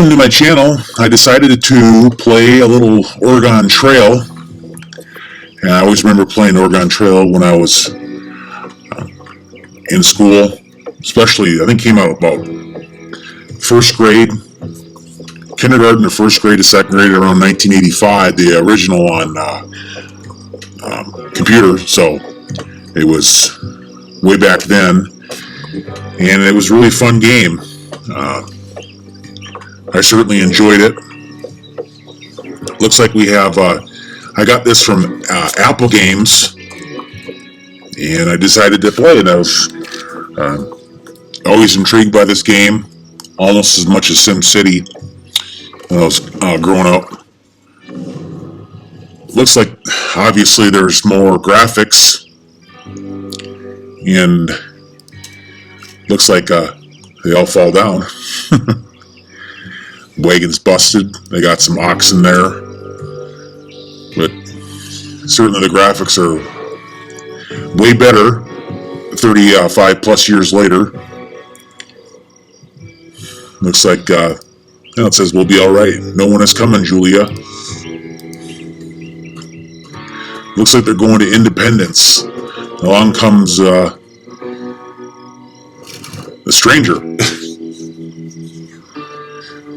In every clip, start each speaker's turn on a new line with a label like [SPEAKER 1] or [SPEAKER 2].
[SPEAKER 1] Welcome to my channel. I decided to play a little Oregon Trail. And I always remember playing Oregon Trail when I was in school. Especially, I think it came out about first grade, kindergarten to first grade to second grade around 1985, the original on computer. So it was way back then. And it was a really fun game. I certainly enjoyed it. Looks like we have, I got this from Apple Games, and I decided to play it. I was always intrigued by this game, almost as much as SimCity when I was growing up. Looks like, obviously, there's more graphics, and looks like they all fall down. Wagon's busted. They got some oxen there, but certainly the graphics are way better 35 plus years later. Looks like it says we'll be all right. No one is coming, Julia. Looks like they're going to Independence. Along comes the stranger.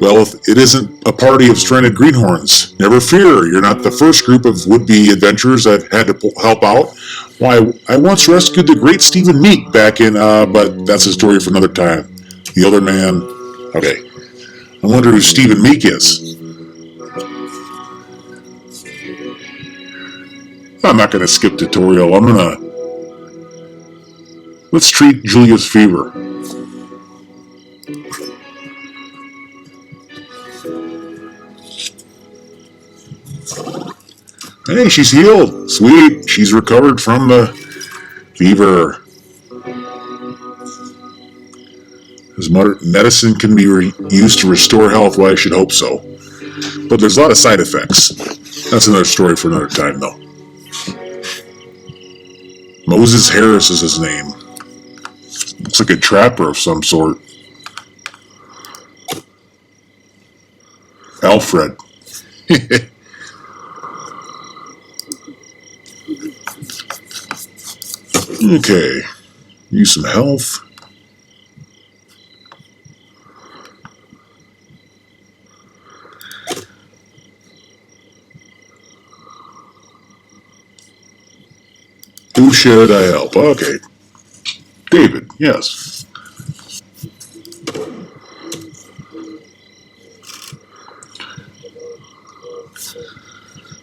[SPEAKER 1] Well, it isn't a party of stranded greenhorns. Never fear, you're not the first group of would-be adventurers I've had to help out. Why, I once rescued the great Stephen Meek back in, but that's a story for another time. The other man, okay. I wonder who Stephen Meek is. I'm not going to skip tutorial. Let's treat Julia's fever. Hey, she's healed. Sweet. She's recovered from the fever. As medicine can be used to restore health, well, I should hope so. But there's a lot of side effects. That's another story for another time, though. Moses Harris is his name. Looks like a trapper of some sort. Alfred. Okay, use some health. Who should I help? Okay, David, yes.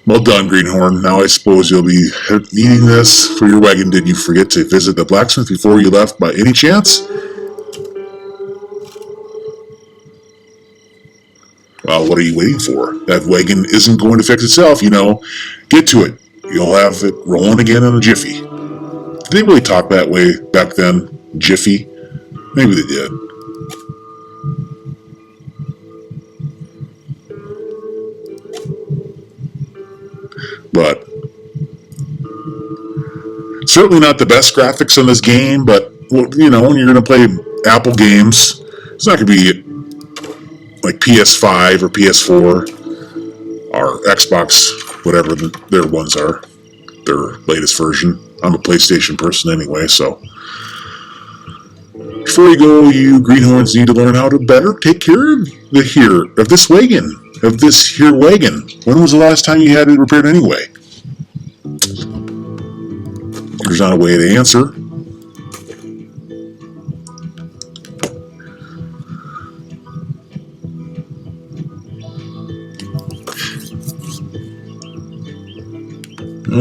[SPEAKER 1] Well done, Greenhorn. Now I suppose you'll be needing this for your wagon. Did you forget to visit the blacksmith before you left by any chance? Well, what are you waiting for? That wagon isn't going to fix itself, you know. Get to it. You'll have it rolling again in a jiffy. Did they really talk that way back then? Jiffy? Maybe they did. But certainly not the best graphics in this game, but, you know, when you're going to play Apple games, it's not going to be like PS5 or PS4 or Xbox, whatever their ones are, their latest version. I'm a PlayStation person anyway, so. Before you go, you greenhorns need to learn how to better take care of this wagon. Of this here wagon. When was the last time you had it repaired anyway? There's not a way to answer.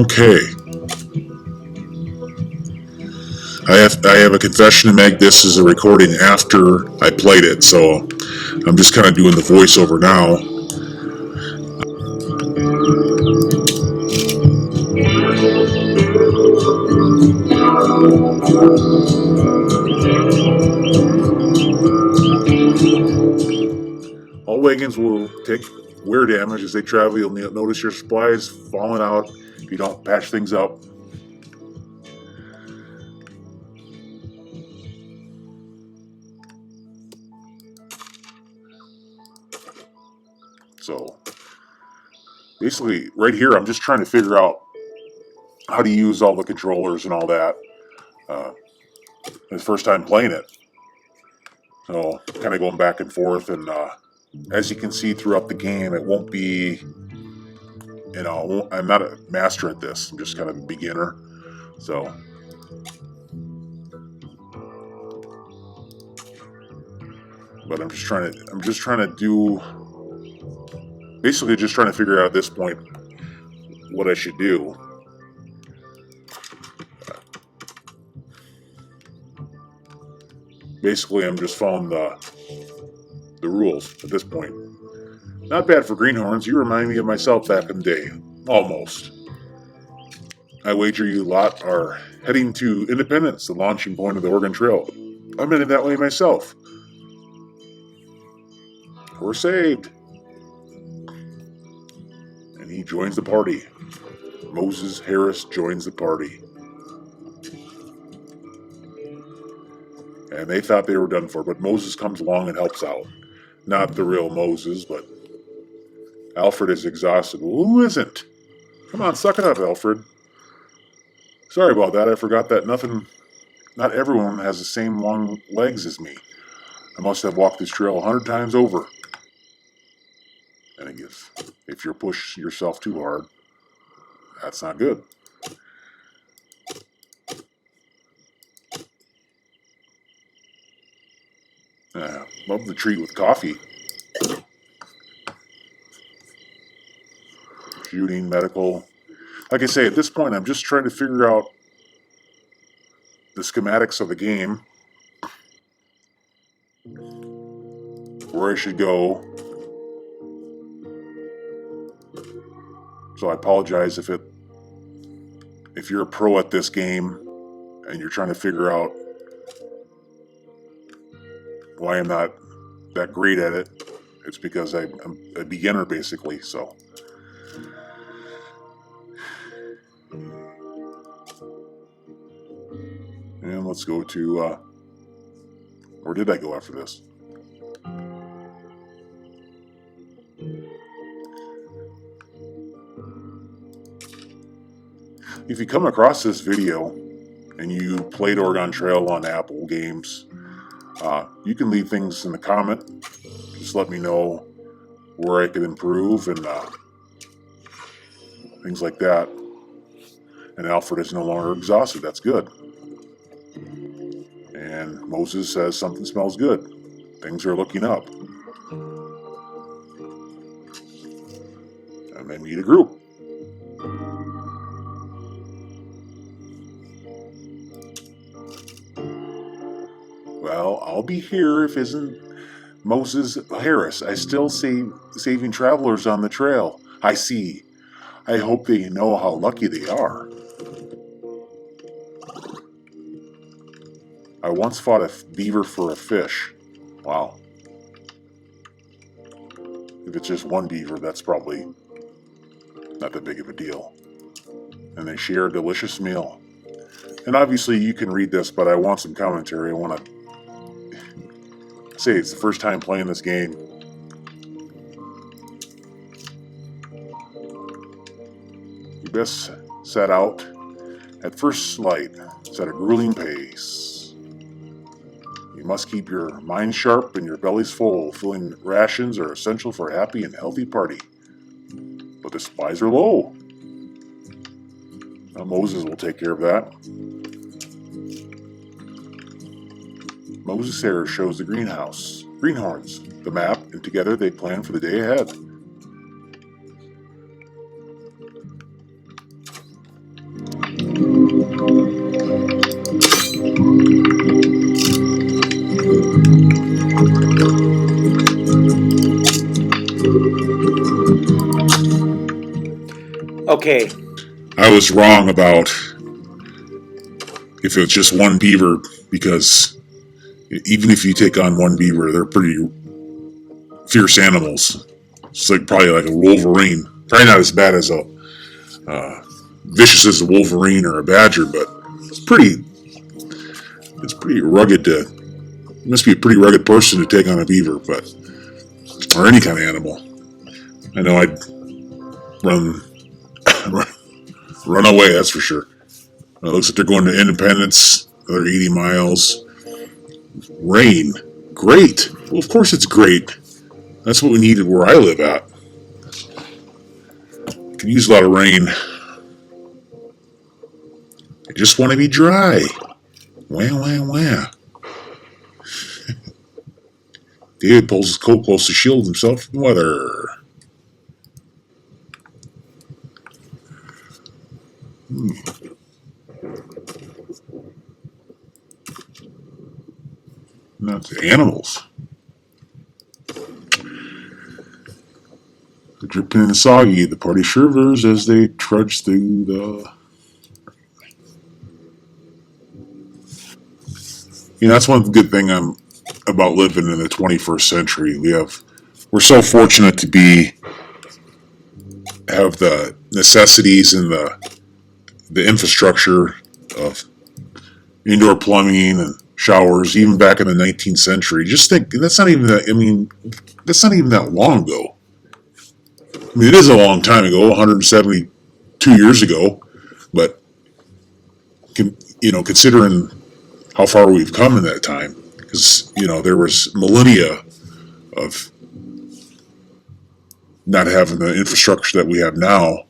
[SPEAKER 1] Okay. I have a confession to make. This is a recording after I played it, so I'm just kind of doing the voiceover now. All wagons will take wear damage as they travel. You'll notice your supplies falling out if you don't patch things up. So basically, right here, I'm just trying to figure out how to use all the controllers and all that. It's the first time playing it. So kind of going back and forth, and as you can see throughout the game, it won't be, I'm not a master at this. I'm just kind of a beginner. So but I'm just trying to do, basically just trying to figure out at this point what I should do. Basically, I'm just following the rules at this point. Not bad for greenhorns. You remind me of myself back in the day. Almost. I wager you lot are heading to Independence, the launching point of the Oregon Trail. I'm headed that way myself. We're saved. And he joins the party. Moses Harris joins the party. And they thought they were done for, but Moses comes along and helps out. Not the real Moses, but Alfred is exhausted. Well, who isn't? Come on, suck it up, Alfred. Sorry about that. I forgot that not everyone has the same long legs as me. I must have walked this trail 100 times over. And I guess if you push yourself too hard, that's not good. Love the treat with coffee. Shooting, medical. Like I say, at this point, I'm just trying to figure out the schematics of the game, where I should go. So I apologize if you're a pro at this game and you're trying to figure out why I'm not that great at it. It's because I'm a beginner, basically. So and let's go to where did I go after this? If you come across this video and you played Oregon Trail on Apple games, you can leave things in the comment. Just let me know where I could improve and things like that. And Alfred is no longer exhausted. That's good. And Moses says something smells good. Things are looking up. And they meet a group. Well, I'll be here if isn't Moses Harris. I still saving travelers on the trail. I see. I hope they know how lucky they are. I once fought a beaver for a fish. Wow. If it's just one beaver, that's probably not that big of a deal. And they share a delicious meal. And obviously you can read this, but I want some commentary. I want to say it's the first time playing this game. You best set out at first light. Set a grueling pace. You must keep your mind sharp and your bellies full. Filling rations are essential for a happy and healthy party. But the supplies are low. Now Moses will take care of that. Moses Harris shows the greenhorns, the map, and together they plan for the day ahead.
[SPEAKER 2] Okay.
[SPEAKER 1] I was wrong about if it's just one beaver, because even if you take on one beaver, they're pretty fierce animals. It's probably like a wolverine. Probably not as bad as a vicious as a wolverine or a badger, but it's pretty rugged. You must be a pretty rugged person to take on a beaver, or any kind of animal. I know I'd run run away, that's for sure. It looks like they're going to Independence, another 80 miles. Rain. Great. Well, of course it's great. That's what we needed where I live at. Could use a lot of rain. I just want to be dry. Wah, wah, wah. David pulls his coat close to shield himself from weather. Not the animals. The dripping and soggy, the party shivers as they trudge through the... That's one good thing about living in the 21st century. We're so fortunate to have the necessities and the infrastructure of indoor plumbing and showers, even back in the 19th century. Just think, that's not even that long ago. It is a long time ago, 172 years ago, but considering how far we've come in that time, because there was millennia of not having the infrastructure that we have now.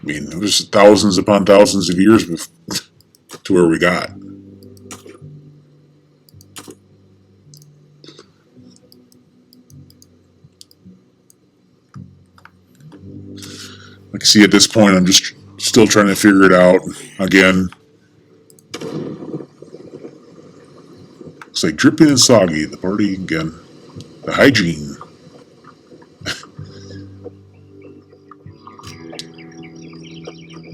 [SPEAKER 1] It was thousands upon thousands of years to where we got. I can see at this point I'm just still trying to figure it out again. It's like dripping and soggy, the party again. The hygiene.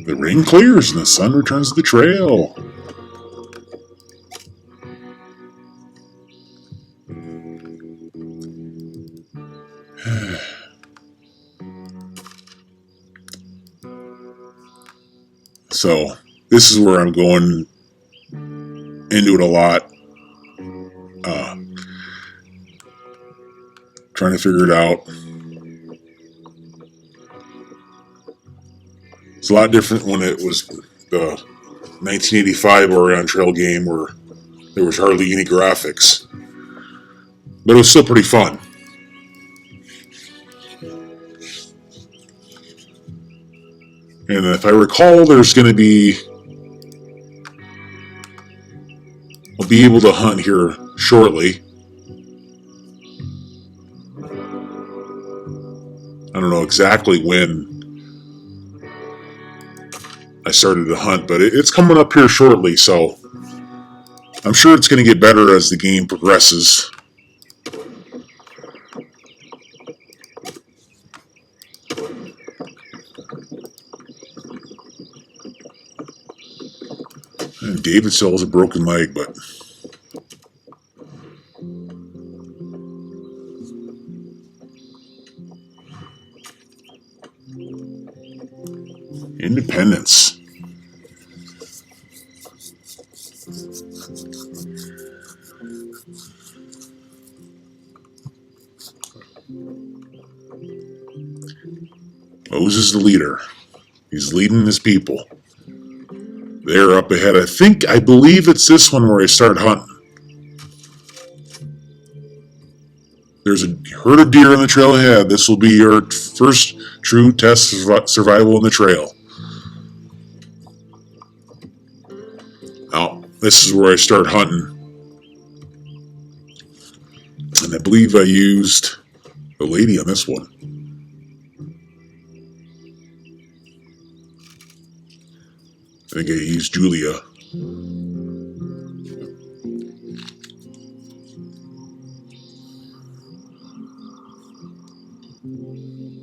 [SPEAKER 1] The rain clears and the sun returns to the trail. So, this is where I'm going into it a lot. Trying to figure it out. It's a lot different when it was the 1985 Oregon Trail game where there was hardly any graphics. But it was still pretty fun. And if I recall, there's going to be... I'll be able to hunt here shortly. I don't know exactly when I started to hunt, but it's coming up here shortly, so I'm sure it's going to get better as the game progresses. And David still has a broken leg, but Independence. Moses is the leader. He's leading his people. They're up ahead. I believe it's this one where I start hunting. There's a herd of deer on the trail ahead. This will be your first true test of survival in the trail. Now, this is where I start hunting. And I believe I used a lady on this one. I think I used Julia.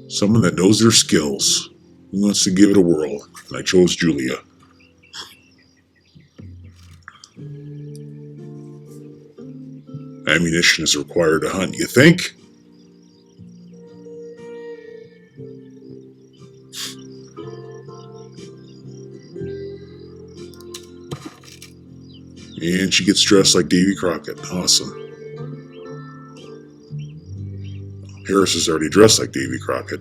[SPEAKER 1] Someone that knows their skills. Who wants to give it a whirl? And I chose Julia. Ammunition is required to hunt, you think? And she gets dressed like Davy Crockett. Awesome. Harris is already dressed like Davy Crockett.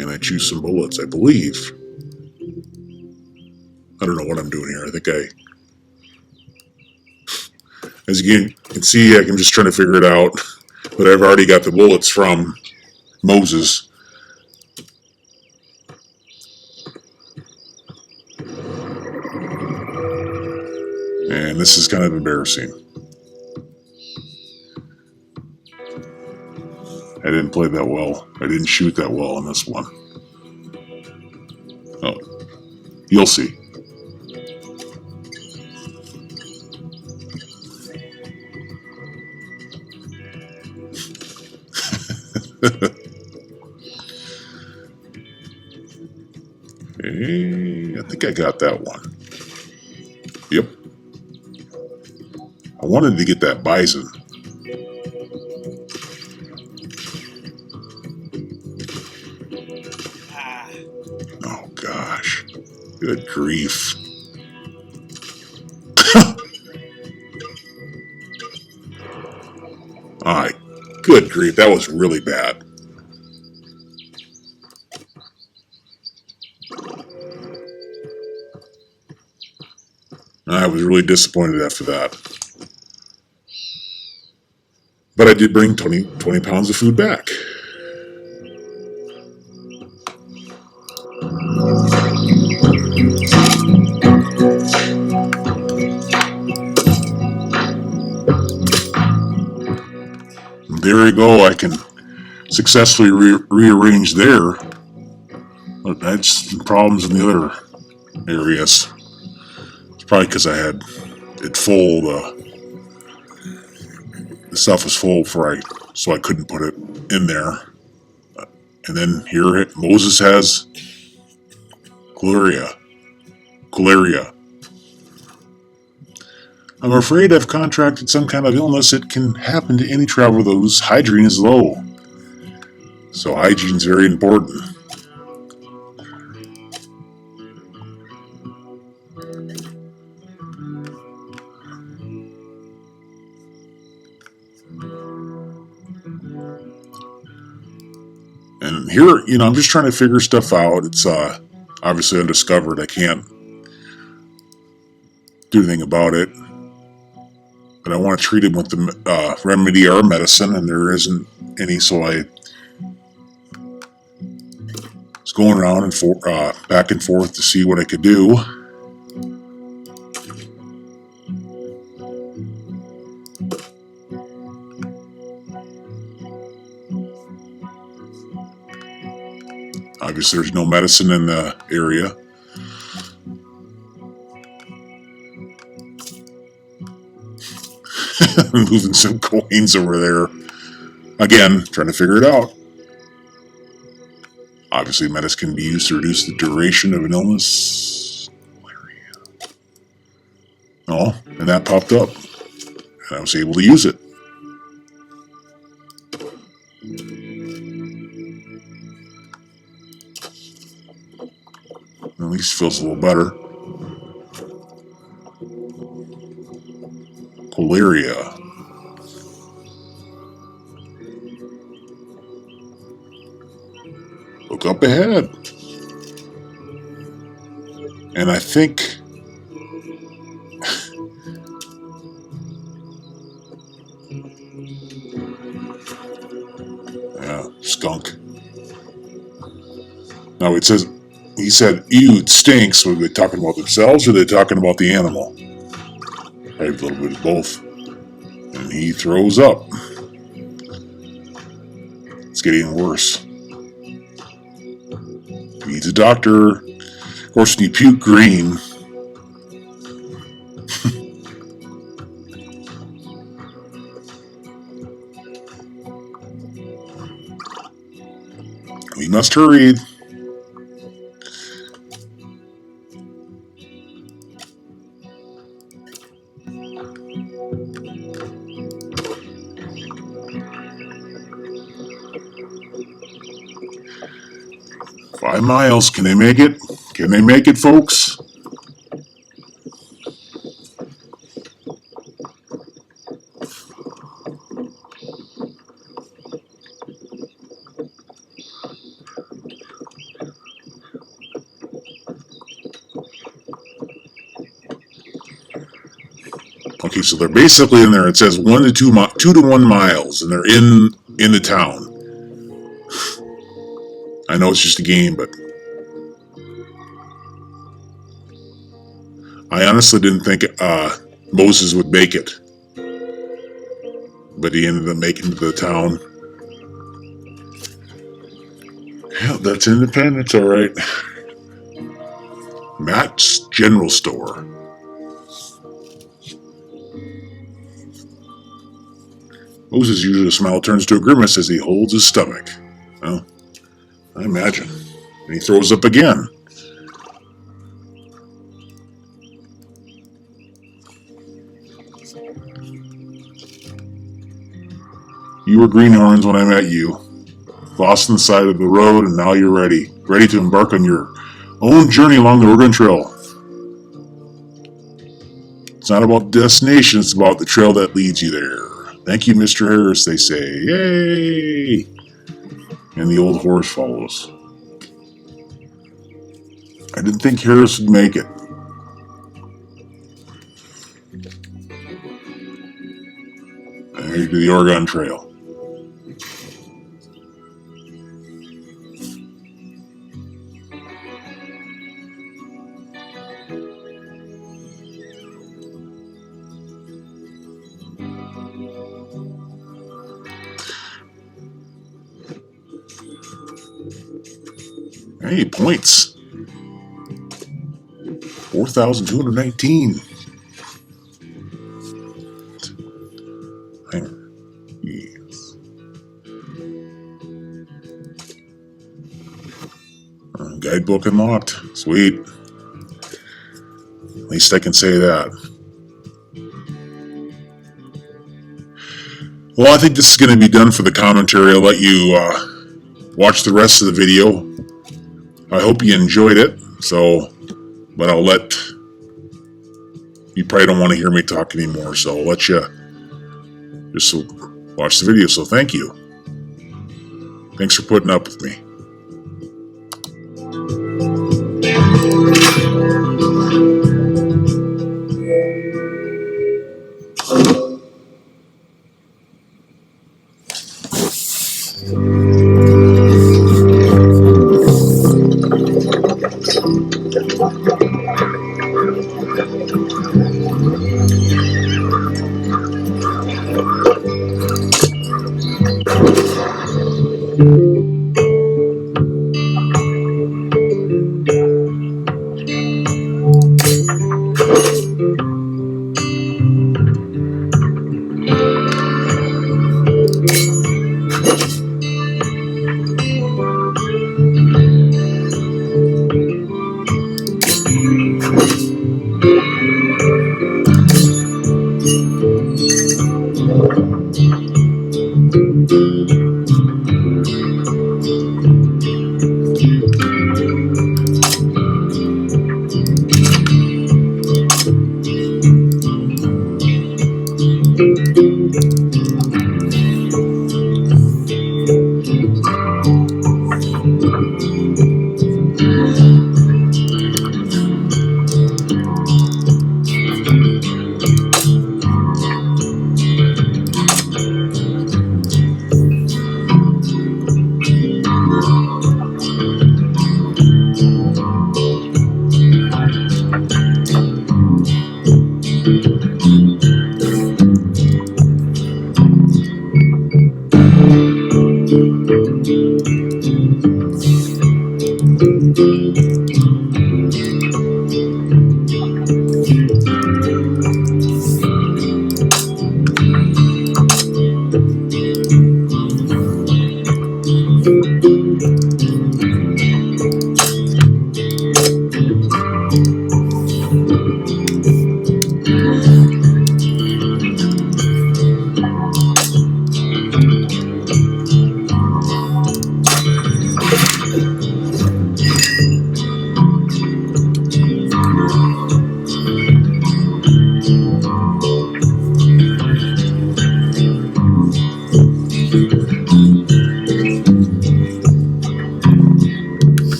[SPEAKER 1] And I choose some bullets, I believe. I don't know what I'm doing here. I think as you can see, I'm just trying to figure it out. But I've already got the bullets from Moses. And this is kind of embarrassing. I didn't play that well. I didn't shoot that well on this one. Oh, you'll see. Hey, I think I got that one. Yep. I wanted to get that bison. Oh gosh. Good grief. Alright. Good grief. That was really bad. I was really disappointed after that. But I did bring 20 pounds of food back. There you go. I can successfully rearrange there. But that's problems in the other areas. It's probably because I had it full. The stuff was full so I couldn't put it in there. And then here Moses has Choleria. I'm afraid I've contracted some kind of illness. It can happen to any traveler whose hygiene is low. So hygiene is very important. And here, I'm just trying to figure stuff out. It's obviously undiscovered. I can't do anything about it. But I want to treat him with the remedy or medicine, and there isn't any, so I was going around and back and forth to see what I could do. Obviously, there's no medicine in the area. Moving some coins over there. Again, trying to figure it out. Obviously, medicine can be used to reduce the duration of an illness. Oh, and that popped up. And I was able to use it. At least feels a little better. Choleria. Look up ahead. And I think yeah, skunk. Now he said, ew, it stinks. Were they talking about themselves or are they talking about the animal? Probably a little bit of both. And he throws up. It's getting worse. He needs a doctor. Of course, when you puke green, we must hurry. Five miles. Can they make it? Can they make it, folks? Okay, so they're basically in there. It says 2 to 1 miles, and they're in the town. I know it's just a game, but I honestly didn't think Moses would make it, but he ended up making it to the town. Yeah, that's Independence, all right. Matt's General Store. Moses' usual smile turns to a grimace as he holds his stomach. Well, I imagine. And he throws up again. You were greenhorns when I met you. Lost on the side of the road, and now you're ready to embark on your own journey along the Oregon Trail. It's not about the destination, it's about the trail that leads you there. Thank you, Mr. Harris, they say. Yay! And the old horse follows. I didn't think Harris would make it. And here's to the Oregon Trail. Hey, points. 4,219. Yes. Guidebook unlocked. Sweet. At least I can say that. Well, I think this is going to be done for the commentary. I'll let you watch the rest of the video. I hope you enjoyed it. But I'll let you probably don't want to hear me talk anymore, so I'll let you just watch the video. So thank you. Thanks for putting up with me.